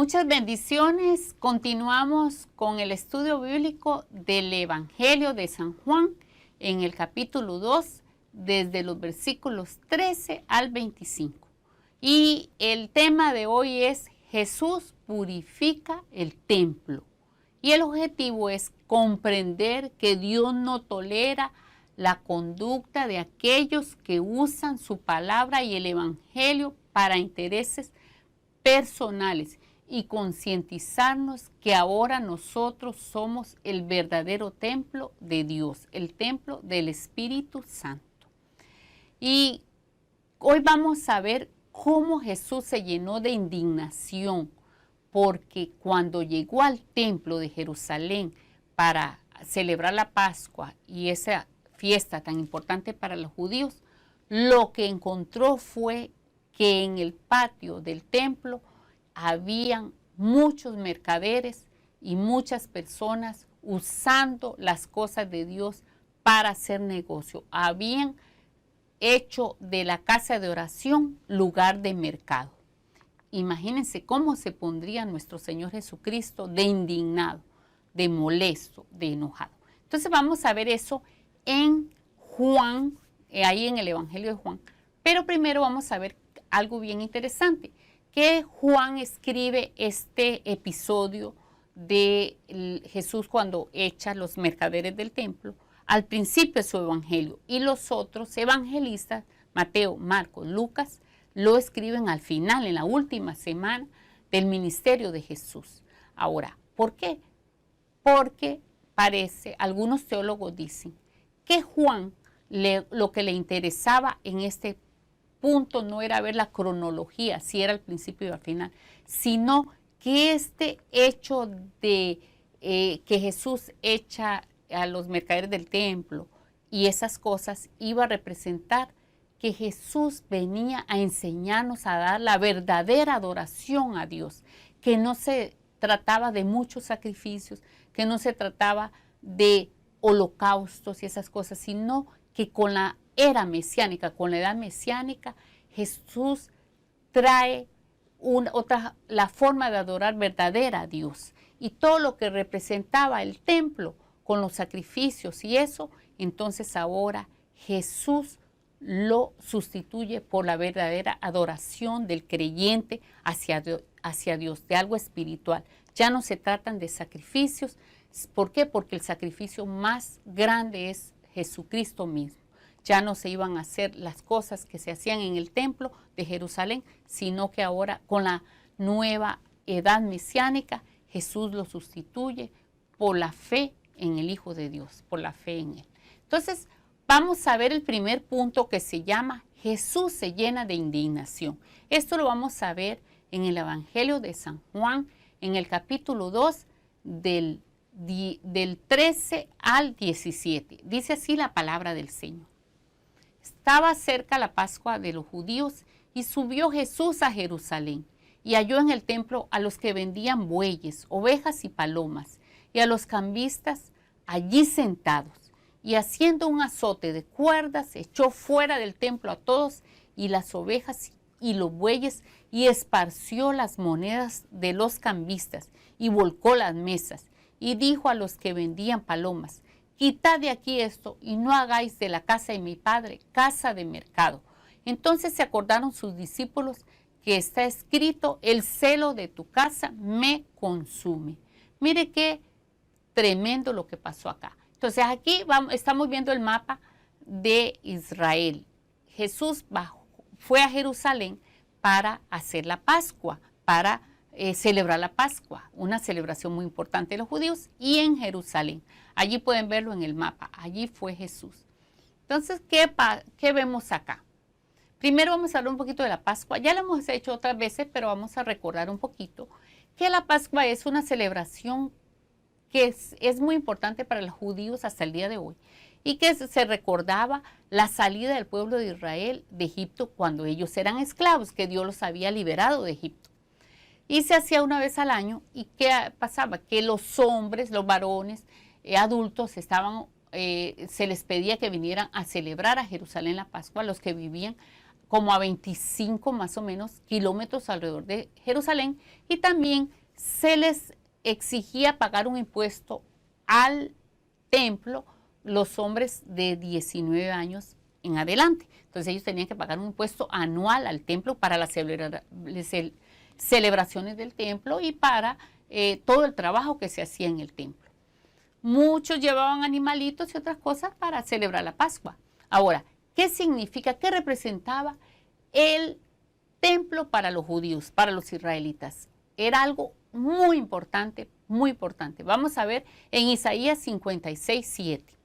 Muchas bendiciones. Continuamos con el estudio bíblico del Evangelio de San Juan en el capítulo 2, desde los versículos 13 al 25. Y el tema de hoy es Jesús purifica el templo. Y el objetivo es comprender que Dios no tolera la conducta de aquellos que usan su palabra y el Evangelio para intereses personales y concientizarnos que ahora nosotros somos el verdadero templo de Dios, el templo del Espíritu Santo. Y hoy vamos a ver cómo Jesús se llenó de indignación, porque cuando llegó al templo de Jerusalén para celebrar la Pascua y esa fiesta tan importante para los judíos, lo que encontró fue que en el patio del templo habían muchos mercaderes y muchas personas usando las cosas de Dios para hacer negocio. Habían hecho de la casa de oración lugar de mercado. Imagínense cómo se pondría nuestro Señor Jesucristo de indignado, de molesto, de enojado. Entonces vamos a ver eso en Juan, ahí en el Evangelio de Juan. Pero primero vamos a ver algo bien interesante, que Juan escribe este episodio de Jesús cuando echa los mercaderes del templo al principio de su evangelio, y los otros evangelistas, Mateo, Marcos, Lucas, lo escriben al final, en la última semana del ministerio de Jesús. Ahora, ¿por qué? Porque parece, algunos teólogos dicen que Juan lo que le interesaba en este punto no era ver la cronología, si era al principio y al final, sino que este hecho de que Jesús echa a los mercaderes del templo y esas cosas iba a representar que Jesús venía a enseñarnos a dar la verdadera adoración a Dios, que no se trataba de muchos sacrificios, que no se trataba de holocaustos y esas cosas, sino que con la era mesiánica, con la edad mesiánica, Jesús trae la forma de adorar verdadera a Dios. Y todo lo que representaba el templo con los sacrificios y eso, entonces ahora Jesús lo sustituye por la verdadera adoración del creyente hacia Dios, de algo espiritual. Ya no se tratan de sacrificios. ¿Por qué? Porque el sacrificio más grande es Jesucristo mismo. Ya no se iban a hacer las cosas que se hacían en el templo de Jerusalén, sino que ahora con la nueva edad mesiánica, Jesús lo sustituye por la fe en el Hijo de Dios, por la fe en Él. Entonces, vamos a ver el primer punto que se llama Jesús se llena de indignación. Esto lo vamos a ver en el Evangelio de San Juan, en el capítulo 2, del 13 al 17. Dice así la palabra del Señor. Estaba cerca la Pascua de los judíos y subió Jesús a Jerusalén y halló en el templo a los que vendían bueyes, ovejas y palomas y a los cambistas allí sentados, y haciendo un azote de cuerdas echó fuera del templo a todos y las ovejas y los bueyes, y esparció las monedas de los cambistas y volcó las mesas, y dijo a los que vendían palomas: quitad de aquí esto y no hagáis de la casa de mi padre casa de mercado. Entonces se acordaron sus discípulos que está escrito: el celo de tu casa me consume. Mire qué tremendo lo que pasó acá. Entonces aquí estamos viendo el mapa de Israel. Jesús fue a Jerusalén para hacer la Pascua, para celebrar la Pascua, una celebración muy importante de los judíos, y en Jerusalén. Allí pueden verlo en el mapa, allí fue Jesús. Entonces, ¿qué vemos acá? Primero vamos a hablar un poquito de la Pascua. Ya lo hemos hecho otras veces, pero vamos a recordar un poquito que la Pascua es una celebración que es muy importante para los judíos hasta el día de hoy, y que se recordaba la salida del pueblo de Israel de Egipto cuando ellos eran esclavos, que Dios los había liberado de Egipto. Y se hacía una vez al año. ¿Y qué pasaba? Que los hombres, los varones, adultos, se les pedía que vinieran a celebrar a Jerusalén la Pascua, los que vivían como a 25 más o menos kilómetros alrededor de Jerusalén, y también se les exigía pagar un impuesto al templo los hombres de 19 años en adelante. Entonces ellos tenían que pagar un impuesto anual al templo para las celebraciones del templo y para todo el trabajo que se hacía en el templo. Muchos llevaban animalitos y otras cosas para celebrar la Pascua. Ahora, ¿qué significa, qué representaba el templo para los judíos, para los israelitas? Era algo muy importante, muy importante. Vamos a ver en Isaías 56, 7.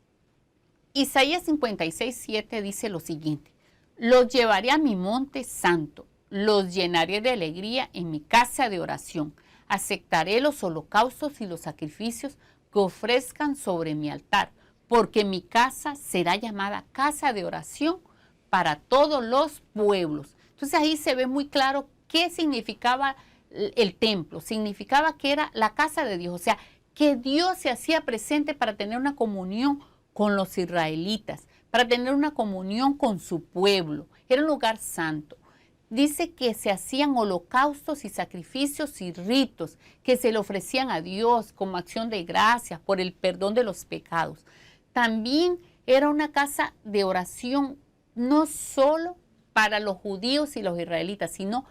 Isaías 56, 7 dice lo siguiente: los llevaré a mi monte santo, los llenaré de alegría en mi casa de oración. Aceptaré los holocaustos y los sacrificios que ofrezcan sobre mi altar, porque mi casa será llamada casa de oración para todos los pueblos. Entonces ahí se ve muy claro qué significaba el templo. Significaba que era la casa de Dios, o sea, que Dios se hacía presente para tener una comunión con los israelitas, para tener una comunión con su pueblo. Era un lugar santo. Dice que se hacían holocaustos y sacrificios y ritos que se le ofrecían a Dios como acción de gracias por el perdón de los pecados. También era una casa de oración no solo para los judíos y los israelitas, sino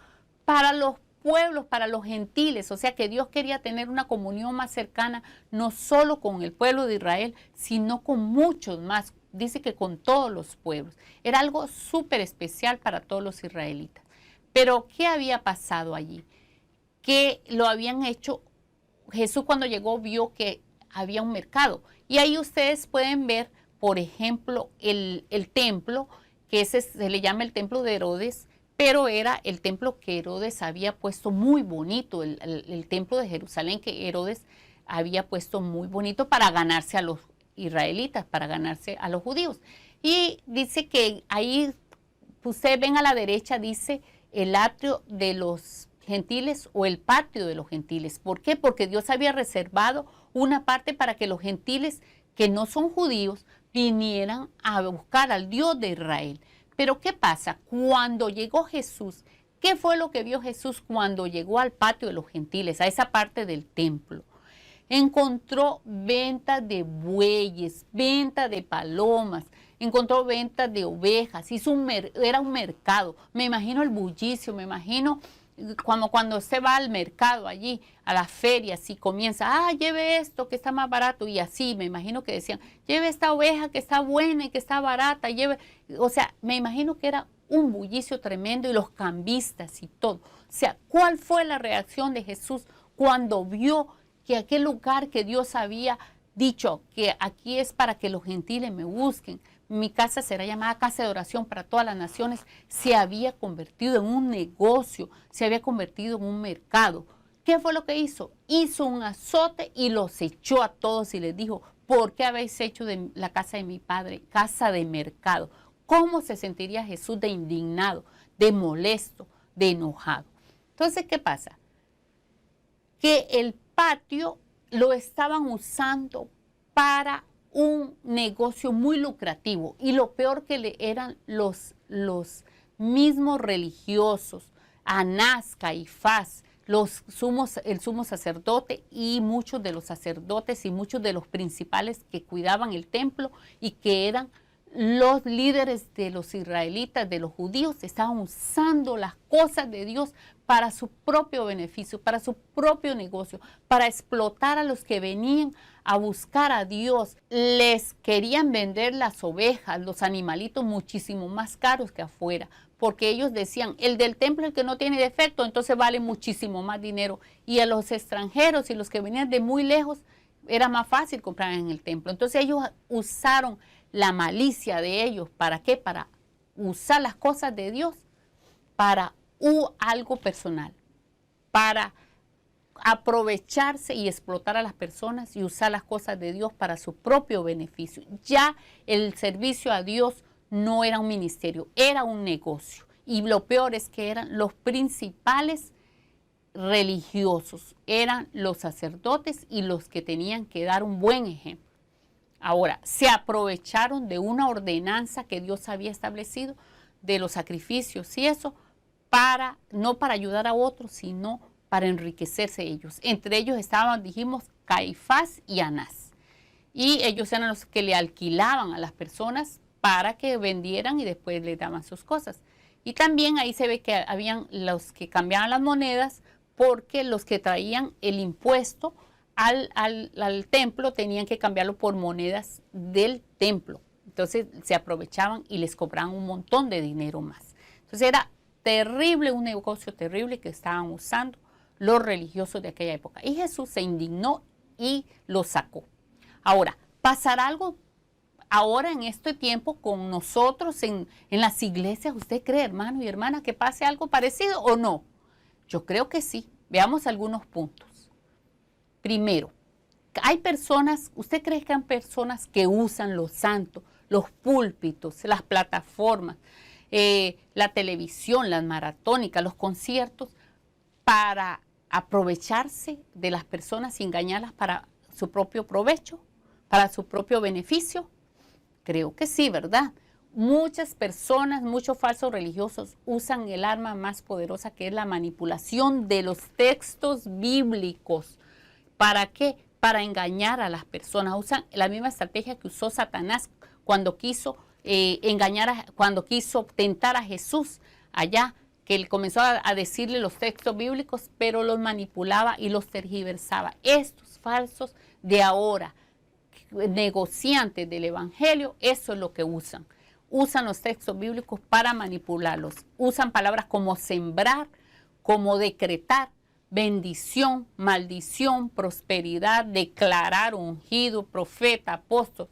para los pueblos, para los gentiles. O sea que Dios quería tener una comunión más cercana, no solo con el pueblo de Israel, sino con muchos más. Dice que con todos los pueblos. Era algo súper especial para todos los israelitas. Pero, ¿qué había pasado allí? Que lo habían hecho, Jesús cuando llegó vio que había un mercado. Y ahí ustedes pueden ver, por ejemplo, el templo, que ese se le llama el templo de Herodes, pero era el templo que Herodes había puesto muy bonito, el templo de Jerusalén que Herodes había puesto muy bonito para ganarse a los israelitas, para ganarse a los judíos. Y dice que ahí, ustedes ven a la derecha, dice el atrio de los gentiles o el patio de los gentiles. ¿Por qué? Porque Dios había reservado una parte para que los gentiles que no son judíos vinieran a buscar al Dios de Israel. Pero ¿qué pasa? Cuando llegó Jesús, ¿qué fue lo que vio Jesús cuando llegó al patio de los gentiles, a esa parte del templo? Encontró venta de bueyes, venta de palomas, encontró ventas de ovejas, era un mercado. Me imagino el bullicio, me imagino cuando usted va al mercado allí, a las ferias, y comienza, lleve esto que está más barato, y así, me imagino que decían, lleve esta oveja que está buena y que está barata, o sea, me imagino que era un bullicio tremendo, y los cambistas y todo. O sea, ¿cuál fue la reacción de Jesús cuando vio que aquel lugar que Dios había dicho, que aquí es para que los gentiles me busquen, mi casa será llamada casa de oración para todas las naciones, se había convertido en un negocio, se había convertido en un mercado? ¿Qué fue lo que hizo? Hizo un azote y los echó a todos y les dijo, ¿por qué habéis hecho de la casa de mi padre casa de mercado? ¿Cómo se sentiría Jesús de indignado, de molesto, de enojado? Entonces, ¿qué pasa? Que el patio lo estaban usando para un negocio muy lucrativo, y lo peor que eran los mismos religiosos, Anás, Caifás, el sumo sacerdote y muchos de los sacerdotes y muchos de los principales que cuidaban el templo y que eran los líderes de los israelitas, de los judíos, estaban usando las cosas de Dios para su propio beneficio, para su propio negocio, para explotar a los que venían a buscar a Dios. Les querían vender las ovejas, los animalitos muchísimo más caros que afuera, porque ellos decían, el del templo, el que no tiene defecto, entonces vale muchísimo más dinero. Y a los extranjeros y los que venían de muy lejos, era más fácil comprar en el templo. Entonces ellos usaron la malicia de ellos. ¿Para qué? Para usar las cosas de Dios para algo personal, para aprovecharse y explotar a las personas y usar las cosas de Dios para su propio beneficio. Ya el servicio a Dios no era un ministerio, era un negocio. Y lo peor es que eran los principales religiosos, eran los sacerdotes y los que tenían que dar un buen ejemplo. Ahora, se aprovecharon de una ordenanza que Dios había establecido, de los sacrificios y eso, no para ayudar a otros, sino para enriquecerse ellos. Entre ellos estaban, dijimos, Caifás y Anás. Y ellos eran los que le alquilaban a las personas para que vendieran y después le daban sus cosas. Y también ahí se ve que habían los que cambiaban las monedas, porque los que traían el impuesto al templo tenían que cambiarlo por monedas del templo. Entonces se aprovechaban y les cobraban un montón de dinero más. Entonces era terrible, un negocio terrible que estaban usando los religiosos de aquella época. Y Jesús se indignó y lo sacó. Ahora, ¿pasará algo ahora en este tiempo con nosotros en las iglesias? ¿Usted cree, hermano y hermana, que pase algo parecido o no? Yo creo que sí. Veamos algunos puntos. Primero, hay personas, ¿usted cree que hay personas que usan los santos, los púlpitos, las plataformas, la televisión, las maratónicas, los conciertos, para aprovecharse de las personas y engañarlas para su propio provecho, para su propio beneficio? Creo que sí, ¿verdad? Muchas personas, muchos falsos religiosos usan el arma más poderosa, que es la manipulación de los textos bíblicos. ¿Para qué? Para engañar a las personas. Usan la misma estrategia que usó Satanás cuando quiso cuando quiso tentar a Jesús allá, que él comenzó a decirle los textos bíblicos, pero los manipulaba y los tergiversaba. Estos falsos de ahora, negociantes del evangelio, eso es lo que usan. Usan los textos bíblicos para manipularlos. Usan palabras como sembrar, como decretar, bendición, maldición, prosperidad, declarar, ungido, profeta, apóstol.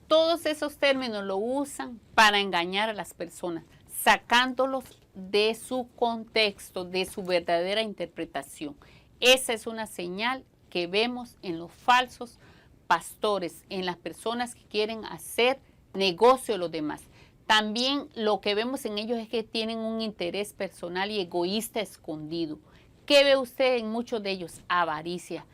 Todos esos términos lo usan para engañar a las personas, sacándolos de su contexto, de su verdadera interpretación. Esa es una señal que vemos en los falsos pastores, en las personas que quieren hacer negocio de los demás. También lo que vemos en ellos es que tienen un interés personal y egoísta escondido. ¿Qué ve usted en muchos de ellos? Avaricia.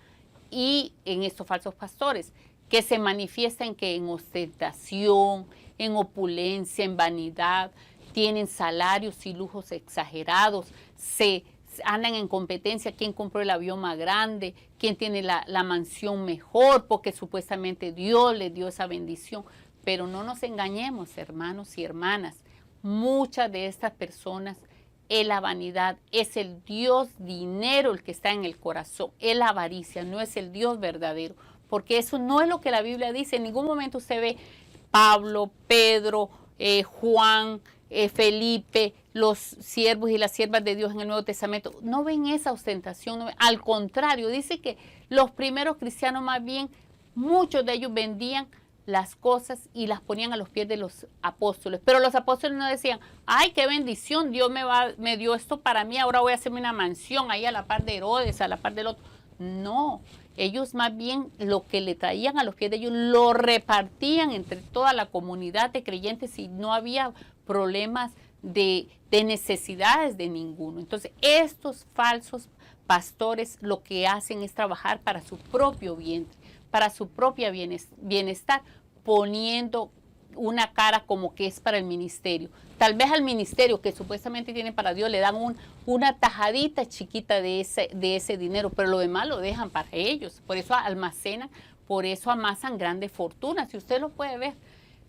Y en estos falsos pastores, que se manifiestan en ostentación, en opulencia, en vanidad, tienen salarios y lujos exagerados, se andan en competencia quién compró el avión más grande, quién tiene la mansión mejor, porque supuestamente Dios les dio esa bendición. Pero no nos engañemos, hermanos y hermanas, muchas de estas personas es la vanidad, es el Dios dinero el que está en el corazón, es la avaricia, no es el Dios verdadero, porque eso no es lo que la Biblia dice. En ningún momento usted ve Pablo, Pedro, Juan, Felipe, los siervos y las siervas de Dios en el Nuevo Testamento. No ven esa ostentación, al contrario, dice que los primeros cristianos más bien, muchos de ellos vendían las cosas y las ponían a los pies de los apóstoles. Pero los apóstoles no decían, ay, qué bendición, Dios me dio esto para mí, ahora voy a hacerme una mansión ahí a la par de Herodes, a la par del otro. No, ellos más bien lo que le traían a los pies de ellos lo repartían entre toda la comunidad de creyentes y no había problemas de necesidades de ninguno. Entonces, estos falsos pastores lo que hacen es trabajar para su propio vientre, para su propia bienestar, poniendo una cara como que es para el ministerio. Tal vez al ministerio que supuestamente tiene para Dios le dan una tajadita chiquita de ese dinero, pero lo demás lo dejan para ellos. Por eso almacenan, por eso amasan grandes fortunas, si usted lo puede ver.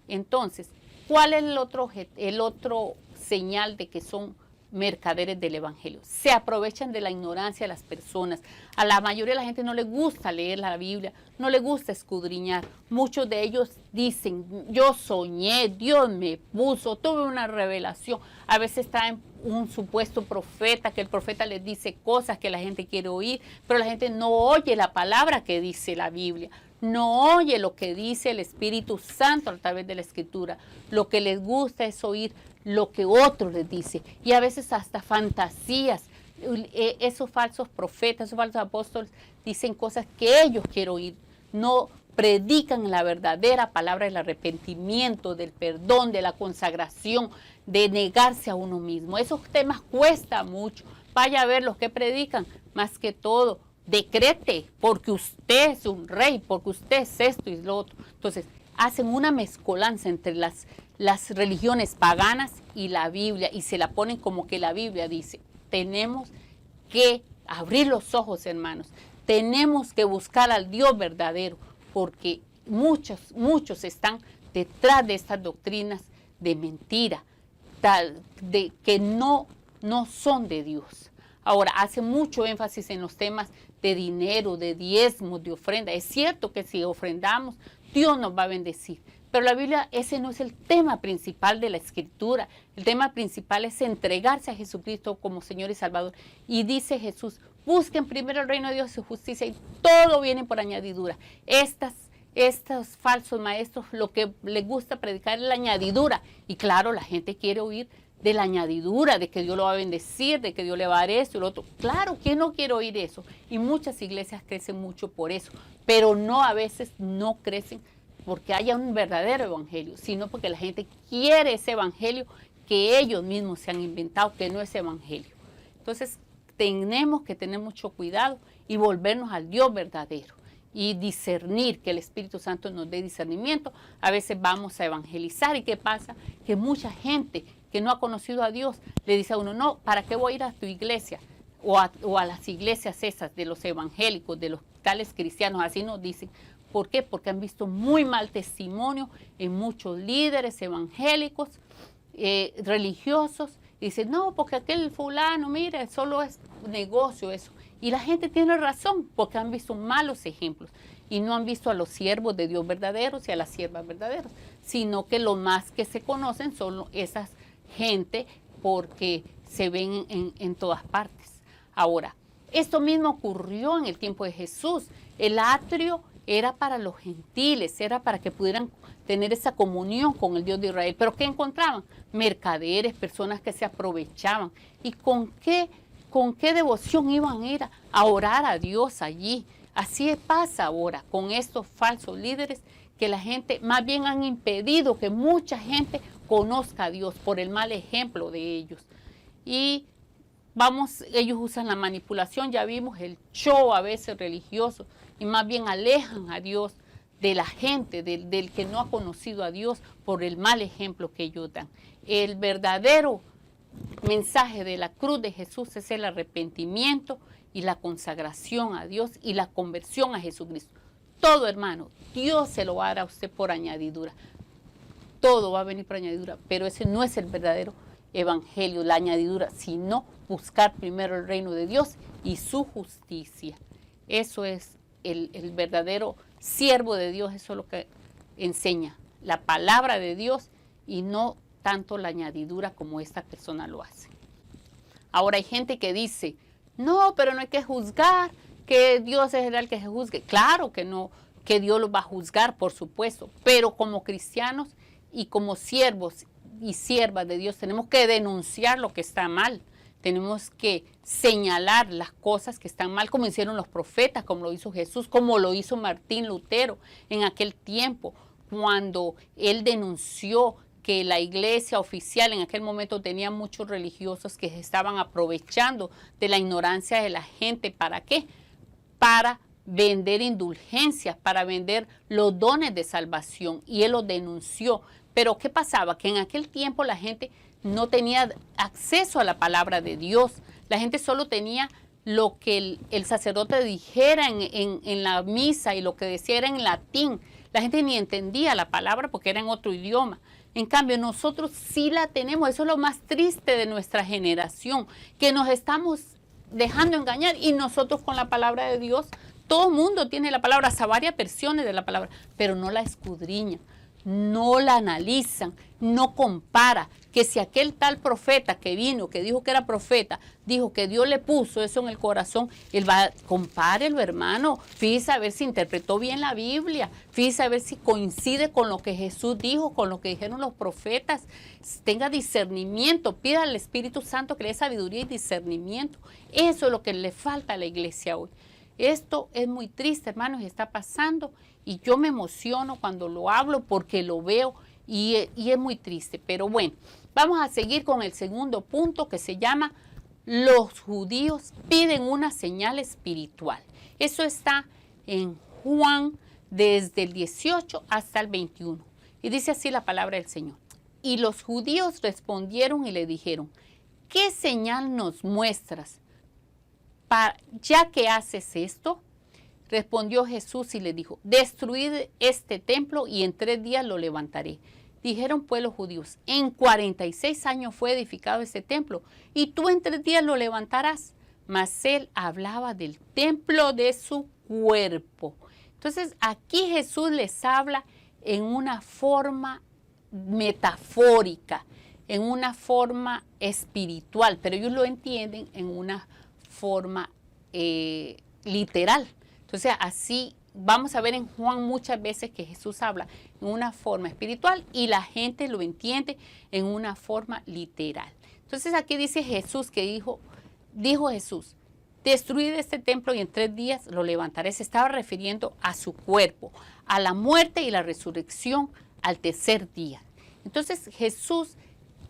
Entonces, ¿cuál es el otro señal de que son mercaderes del evangelio? Se aprovechan de la ignorancia de las personas. A la mayoría de la gente no le gusta leer la Biblia, no le gusta escudriñar. Muchos de ellos dicen, yo soñé, Dios me puso, tuve una revelación. A veces traen un supuesto profeta, que el profeta les dice cosas que la gente quiere oír, pero la gente no oye la palabra que dice la Biblia, no oye lo que dice el Espíritu Santo a través de la Escritura. Lo que les gusta es oír lo que otro les dice, y a veces hasta fantasías. Esos falsos profetas, esos falsos apóstoles dicen cosas que ellos quieren oír, no predican la verdadera palabra del arrepentimiento, del perdón, de la consagración, de negarse a uno mismo. Esos temas cuestan mucho. Vaya a ver los que predican, más que todo, decrete, porque usted es un rey, porque usted es esto y lo otro. Entonces, hacen una mezcolanza entre las religiones paganas y la Biblia, y se la ponen como que la Biblia dice. Tenemos que abrir los ojos, hermanos. Tenemos que buscar al Dios verdadero, porque muchos están detrás de estas doctrinas de mentira, de que no son de Dios. Ahora, hace mucho énfasis en los temas de dinero, de diezmos, de ofrenda. Es cierto que si ofrendamos, Dios nos va a bendecir. Pero la Biblia, ese no es el tema principal de la Escritura. El tema principal es entregarse a Jesucristo como Señor y Salvador. Y dice Jesús, busquen primero el reino de Dios y su justicia y todo viene por añadidura. Estos falsos maestros, lo que les gusta predicar es la añadidura. Y claro, la gente quiere oír de la añadidura, de que Dios lo va a bendecir, de que Dios le va a dar esto y lo otro. Claro, ¿quién no quiere oír eso? Y muchas iglesias crecen mucho por eso, pero a veces no crecen porque haya un verdadero evangelio, sino porque la gente quiere ese evangelio que ellos mismos se han inventado, que no es evangelio. Entonces, tenemos que tener mucho cuidado y volvernos al Dios verdadero y discernir, que el Espíritu Santo nos dé discernimiento. A veces vamos a evangelizar y ¿qué pasa? Que mucha gente que no ha conocido a Dios le dice a uno, no, ¿para qué voy a ir a tu iglesia? O a las iglesias esas de los evangélicos, de los tales cristianos, así nos dicen. ¿Por qué? Porque han visto muy mal testimonio en muchos líderes evangélicos, religiosos. Y dicen, no, porque aquel fulano, mire, solo es negocio eso. Y la gente tiene razón, porque han visto malos ejemplos. Y no han visto a los siervos de Dios verdaderos y a las siervas verdaderas, sino que lo más que se conocen son esas gente porque se ven en todas partes. Ahora, esto mismo ocurrió en el tiempo de Jesús. El atrio era para los gentiles, era para que pudieran tener esa comunión con el Dios de Israel. ¿Pero qué encontraban? Mercaderes, personas que se aprovechaban. ¿Y con qué devoción iban a ir a orar a Dios allí? Así pasa ahora con estos falsos líderes, que la gente más bien han impedido que mucha gente conozca a Dios por el mal ejemplo de ellos. Y ellos usan la manipulación, ya vimos el show a veces religioso, y más bien alejan a Dios de la gente, del que no ha conocido a Dios por el mal ejemplo que ellos dan. El verdadero mensaje de la cruz de Jesús es el arrepentimiento y la consagración a Dios y la conversión a Jesucristo. Todo, hermano, Dios se lo va a dar a usted por añadidura. Todo va a venir por añadidura, pero ese no es el verdadero evangelio, la añadidura, sino buscar primero el reino de Dios y su justicia. Eso es el verdadero siervo de Dios, eso es lo que enseña la palabra de Dios y no tanto la añadidura como esta persona lo hace. Ahora hay gente que dice, no, pero no hay que juzgar, que Dios es el que se juzgue. Claro que no, que Dios los va a juzgar, por supuesto, pero como cristianos y como siervos y siervas de Dios tenemos que denunciar lo que está mal. Tenemos que señalar las cosas que están mal, como hicieron los profetas, como lo hizo Jesús, como lo hizo Martín Lutero en aquel tiempo, cuando él denunció que la iglesia oficial en aquel momento tenía muchos religiosos que se estaban aprovechando de la ignorancia de la gente. ¿Para qué? Para vender indulgencias, para vender los dones de salvación. Y él lo denunció. Pero ¿qué pasaba? Que en aquel tiempo la gente no tenía acceso a la palabra de Dios. La gente solo tenía lo que el sacerdote dijera en la misa, y lo que decía era en latín. La gente ni entendía la palabra porque era en otro idioma. En cambio, nosotros sí la tenemos. Eso es lo más triste de nuestra generación, que nos estamos dejando engañar, y nosotros con la palabra de Dios, todo el mundo tiene la palabra, hasta varias versiones de la palabra, pero no la escudriñan, no la analizan, no compara, que si aquel tal profeta que vino, que dijo que era profeta, dijo que Dios le puso eso en el corazón, él va, compárelo, hermano, fíjese a ver si interpretó bien la Biblia, fíjese a ver si coincide con lo que Jesús dijo, con lo que dijeron los profetas, tenga discernimiento, pida al Espíritu Santo que le dé sabiduría y discernimiento. Eso es lo que le falta a la iglesia hoy. Esto es muy triste, hermanos, y está pasando, y yo me emociono cuando lo hablo porque lo veo y es muy triste. Pero bueno, vamos a seguir con el segundo punto, que se llama los judíos piden una señal espiritual. Eso está en Juan desde el 18 hasta el 21. Y dice así la palabra del Señor. Y los judíos respondieron y le dijeron, ¿qué señal nos muestras ya que haces esto? Respondió Jesús y le dijo, destruid este templo y en 3 días lo levantaré. Dijeron pues los judíos, en 46 años fue edificado este templo y tú en 3 días lo levantarás. Mas él hablaba del templo de su cuerpo. Entonces aquí Jesús les habla en una forma metafórica, en una forma espiritual, pero ellos lo entienden en una forma literal. Entonces así vamos a ver en Juan muchas veces que Jesús habla en una forma espiritual y la gente lo entiende en una forma literal. Entonces aquí dice Jesús que dijo Jesús, destruid este templo y en 3 días lo levantaré. Se estaba refiriendo a su cuerpo, a la muerte y la resurrección al tercer día. Entonces Jesús,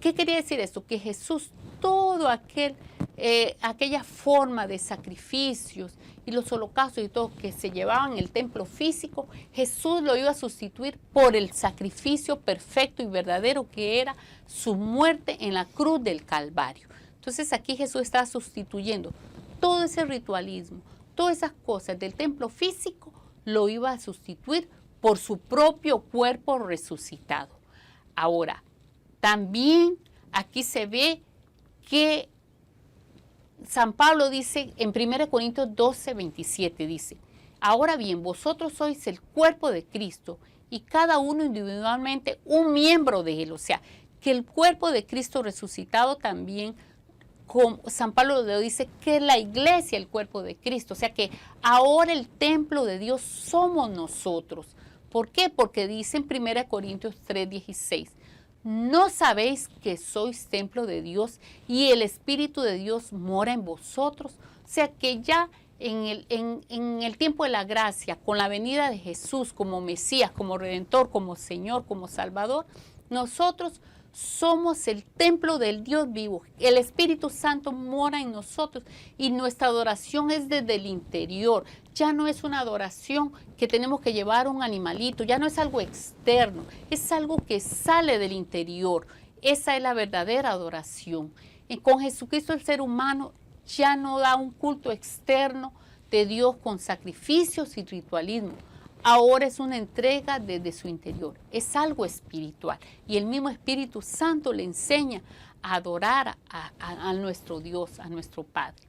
¿qué quería decir esto? Que Jesús, todo aquella forma de sacrificios y los holocaustos y todo que se llevaban en el templo físico, Jesús lo iba a sustituir por el sacrificio perfecto y verdadero que era su muerte en la cruz del Calvario. Entonces aquí Jesús está sustituyendo todo ese ritualismo, todas esas cosas del templo físico, lo iba a sustituir por su propio cuerpo resucitado. Ahora, también aquí se ve que San Pablo dice en 1 Corintios 12, 27, dice, ahora bien, vosotros sois el cuerpo de Cristo y cada uno individualmente un miembro de él. O sea, que el cuerpo de Cristo resucitado también, como San Pablo lo dice, que la iglesia, el cuerpo de Cristo. O sea que ahora el templo de Dios somos nosotros. ¿Por qué? Porque dice en 1 Corintios 3, 16, ¿no sabéis que sois templo de Dios y el Espíritu de Dios mora en vosotros? O sea que ya en el tiempo de la gracia, con la venida de Jesús como Mesías, como Redentor, como Señor, como Salvador, nosotros somos el templo del Dios vivo. El Espíritu Santo mora en nosotros y nuestra adoración es desde el interior. Ya no es una adoración que tenemos que llevar a un animalito, ya no es algo externo, es algo que sale del interior. Esa es la verdadera adoración. Y con Jesucristo el ser humano ya no da un culto externo de Dios con sacrificios y ritualismo. Ahora es una entrega desde su interior, es algo espiritual y el mismo Espíritu Santo le enseña a adorar a nuestro Dios, a nuestro Padre.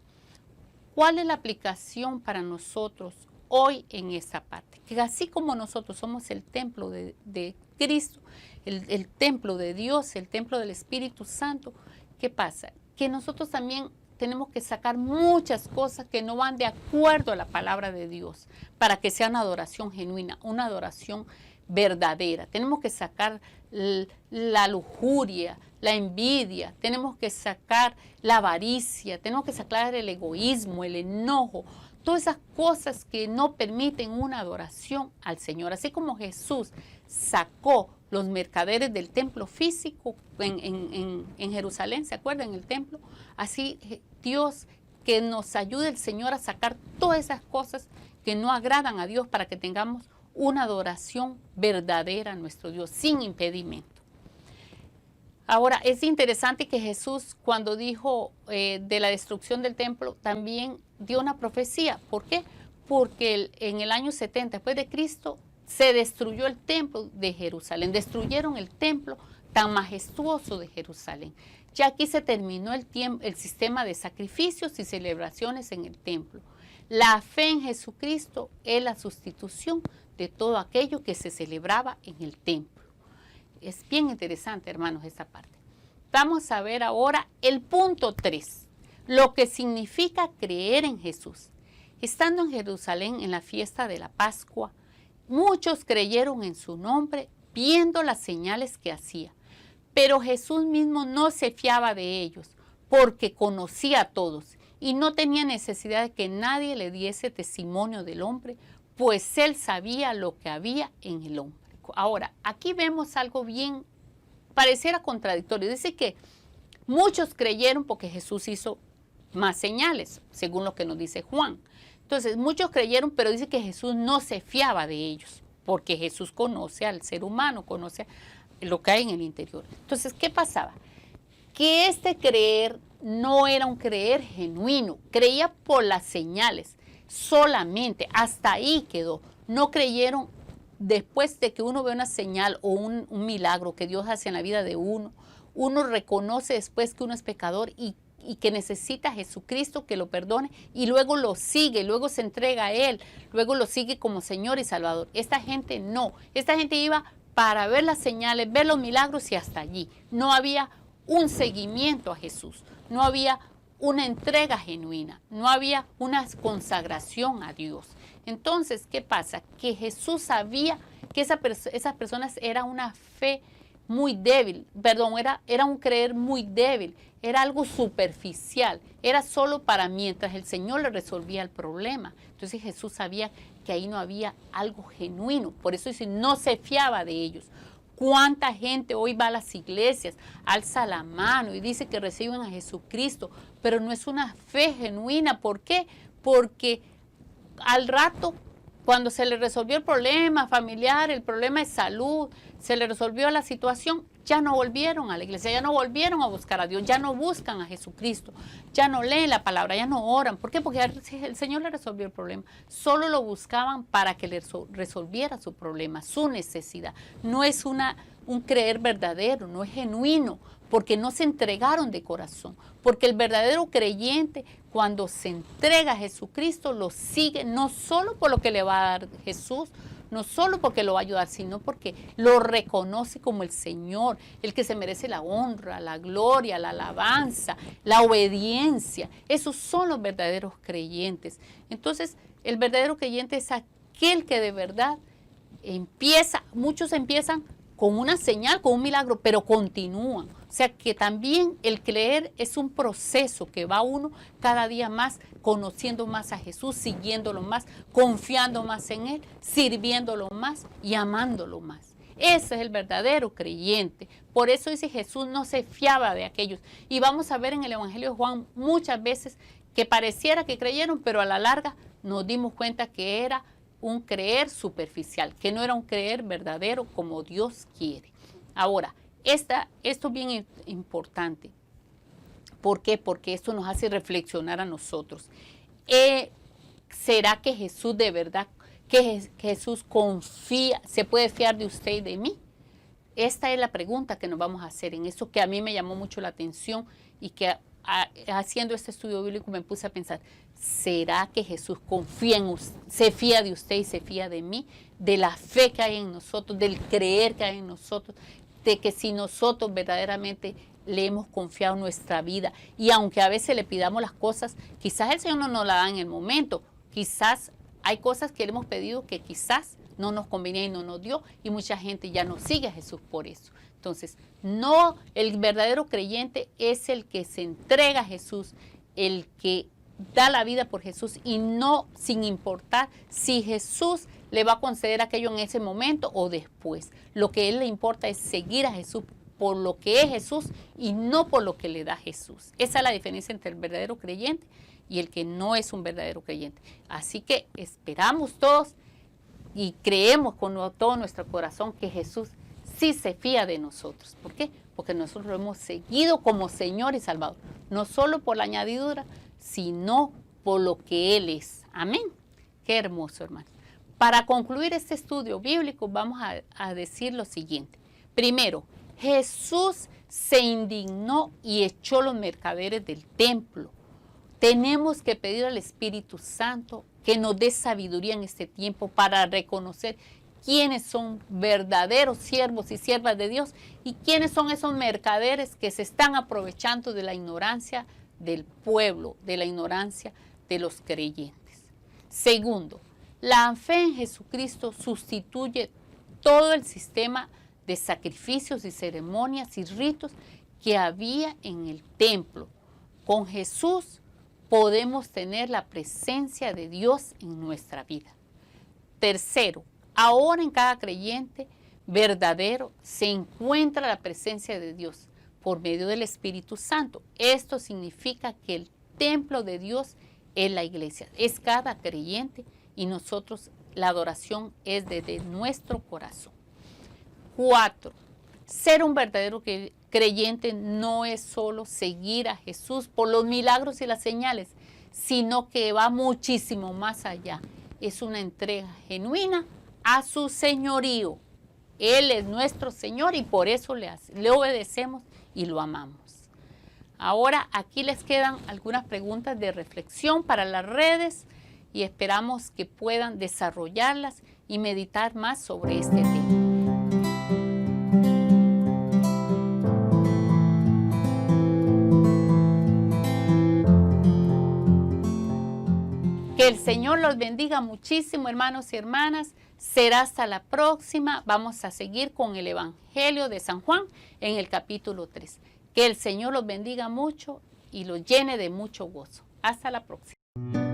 ¿Cuál es la aplicación para nosotros hoy en esta parte? Que así como nosotros somos el templo de Cristo, el templo de Dios, el templo del Espíritu Santo, ¿qué pasa? Que nosotros también tenemos que sacar muchas cosas que no van de acuerdo a la palabra de Dios para que sea una adoración genuina, una adoración verdadera. Tenemos que sacar la lujuria, la envidia, tenemos que sacar la avaricia, tenemos que sacar el egoísmo, el enojo, todas esas cosas que no permiten una adoración al Señor. Así como Jesús sacó los mercaderes del templo físico en Jerusalén, ¿se acuerdan? En el templo. Así Dios, que nos ayude el Señor a sacar todas esas cosas que no agradan a Dios para que tengamos una adoración verdadera a nuestro Dios, sin impedimento. Ahora, es interesante que Jesús, cuando dijo de la destrucción del templo, también dio una profecía. ¿Por qué? Porque en el año 70 después de Cristo se destruyó el templo de Jerusalén. Destruyeron el templo tan majestuoso de Jerusalén. Ya aquí se terminó el sistema de sacrificios y celebraciones en el templo. La fe en Jesucristo es la sustitución de todo aquello que se celebraba en el templo. Es bien interesante, hermanos, esta parte. Vamos a ver ahora el punto 3, lo que significa creer en Jesús. Estando en Jerusalén en la fiesta de la Pascua, muchos creyeron en su nombre viendo las señales que hacía. Pero Jesús mismo no se fiaba de ellos porque conocía a todos y no tenía necesidad de que nadie le diese testimonio del hombre, pues él sabía lo que había en el hombre. Ahora, aquí vemos algo bien, pareciera contradictorio. Dice que muchos creyeron porque Jesús hizo más señales, según lo que nos dice Juan. Entonces, muchos creyeron, pero dice que Jesús no se fiaba de ellos, porque Jesús conoce al ser humano, conoce lo que hay en el interior. Entonces, ¿qué pasaba? Que este creer no era un creer genuino, creía por las señales solamente, hasta ahí quedó. No creyeron después de que uno ve una señal o un milagro que Dios hace en la vida de uno, uno reconoce después que uno es pecador y que necesita a Jesucristo que lo perdone y luego lo sigue, luego se entrega a Él, luego lo sigue como Señor y Salvador. Esta gente no, esta gente iba para ver las señales, ver los milagros y hasta allí. No había un seguimiento a Jesús, no había una entrega genuina, no había una consagración a Dios. Entonces, ¿qué pasa? Que Jesús sabía que esas personas era una fe muy débil, perdón, era un creer muy débil, era algo superficial, era solo para mientras el Señor le resolvía el problema. Entonces Jesús sabía que ahí no había algo genuino, por eso dice, no se fiaba de ellos. ¿Cuánta gente hoy va a las iglesias, alza la mano y dice que reciben a Jesucristo, pero no es una fe genuina? ¿Por qué? Porque al rato, cuando se le resolvió el problema familiar, el problema de salud, se le resolvió la situación, ya no volvieron a la iglesia, ya no volvieron a buscar a Dios, ya no buscan a Jesucristo, ya no leen la palabra, ya no oran. ¿Por qué? Porque el Señor le resolvió el problema. Solo lo buscaban para que le resolviera su problema, su necesidad. No es un creer verdadero, no es genuino, porque no se entregaron de corazón. Porque el verdadero creyente, cuando se entrega a Jesucristo, lo sigue no solo por lo que le va a dar Jesús, no solo porque lo va a ayudar, sino porque lo reconoce como el Señor, el que se merece la honra, la gloria, la alabanza, la obediencia. Esos son los verdaderos creyentes. Entonces, el verdadero creyente es aquel que de verdad muchos empiezan con una señal, con un milagro, pero continúan. O sea que también el creer es un proceso que va uno cada día más conociendo más a Jesús, siguiéndolo más, confiando más en Él, sirviéndolo más y amándolo más. Ese es el verdadero creyente. Por eso dice Jesús no se fiaba de aquellos. Y vamos a ver en el Evangelio de Juan muchas veces que pareciera que creyeron, pero a la larga nos dimos cuenta que era un creer superficial, que no era un creer verdadero como Dios quiere. Ahora, esto es bien importante. ¿Por qué? Porque esto nos hace reflexionar a nosotros. ¿Será que Jesús de verdad, que Jesús confía, se puede fiar de usted y de mí? Esta es la pregunta que nos vamos a hacer en eso que a mí me llamó mucho la atención y que haciendo este estudio bíblico me puse a pensar, ¿será que Jesús confía en usted, se fía de usted y se fía de mí? De la fe que hay en nosotros, del creer que hay en nosotros, de que si nosotros verdaderamente le hemos confiado nuestra vida y aunque a veces le pidamos las cosas, quizás el Señor no nos la da en el momento, quizás hay cosas que le hemos pedido que quizás no nos convenía y no nos dio y mucha gente ya no sigue a Jesús por eso. Entonces, no, el verdadero creyente es el que se entrega a Jesús, el que da la vida por Jesús y no sin importar si Jesús le va a conceder aquello en ese momento o después. Lo que a él le importa es seguir a Jesús por lo que es Jesús y no por lo que le da Jesús. Esa es la diferencia entre el verdadero creyente y el que no es un verdadero creyente. Así que esperamos todos y creemos con todo nuestro corazón que Jesús sí se fía de nosotros. ¿Por qué? Porque nosotros lo hemos seguido como Señor y Salvador. No solo por la añadidura, sino por lo que Él es. Amén. Qué hermoso, hermano. Para concluir este estudio bíblico, vamos a decir lo siguiente. Primero, Jesús se indignó y echó los mercaderes del templo. Tenemos que pedir al Espíritu Santo que nos dé sabiduría en este tiempo para reconocer quiénes son verdaderos siervos y siervas de Dios y quiénes son esos mercaderes que se están aprovechando de la ignorancia del pueblo, de la ignorancia de los creyentes. Segundo, la fe en Jesucristo sustituye todo el sistema de sacrificios y ceremonias y ritos que había en el templo. Con Jesús podemos tener la presencia de Dios en nuestra vida. Tercero, ahora en cada creyente verdadero se encuentra la presencia de Dios por medio del Espíritu Santo. Esto significa que el templo de Dios es la iglesia, es cada creyente y nosotros la adoración es desde nuestro corazón. 4. Ser un verdadero creyente no es solo seguir a Jesús por los milagros y las señales, sino que va muchísimo más allá. Es una entrega genuina a su señorío. Él es nuestro Señor y por eso le obedecemos y lo amamos. Ahora aquí les quedan algunas preguntas de reflexión para las redes y esperamos que puedan desarrollarlas y meditar más sobre este tema. Que el Señor los bendiga muchísimo, hermanos y hermanas. Será hasta la próxima. Vamos a seguir con el Evangelio de San Juan en el capítulo 3. Que el Señor los bendiga mucho y los llene de mucho gozo. Hasta la próxima.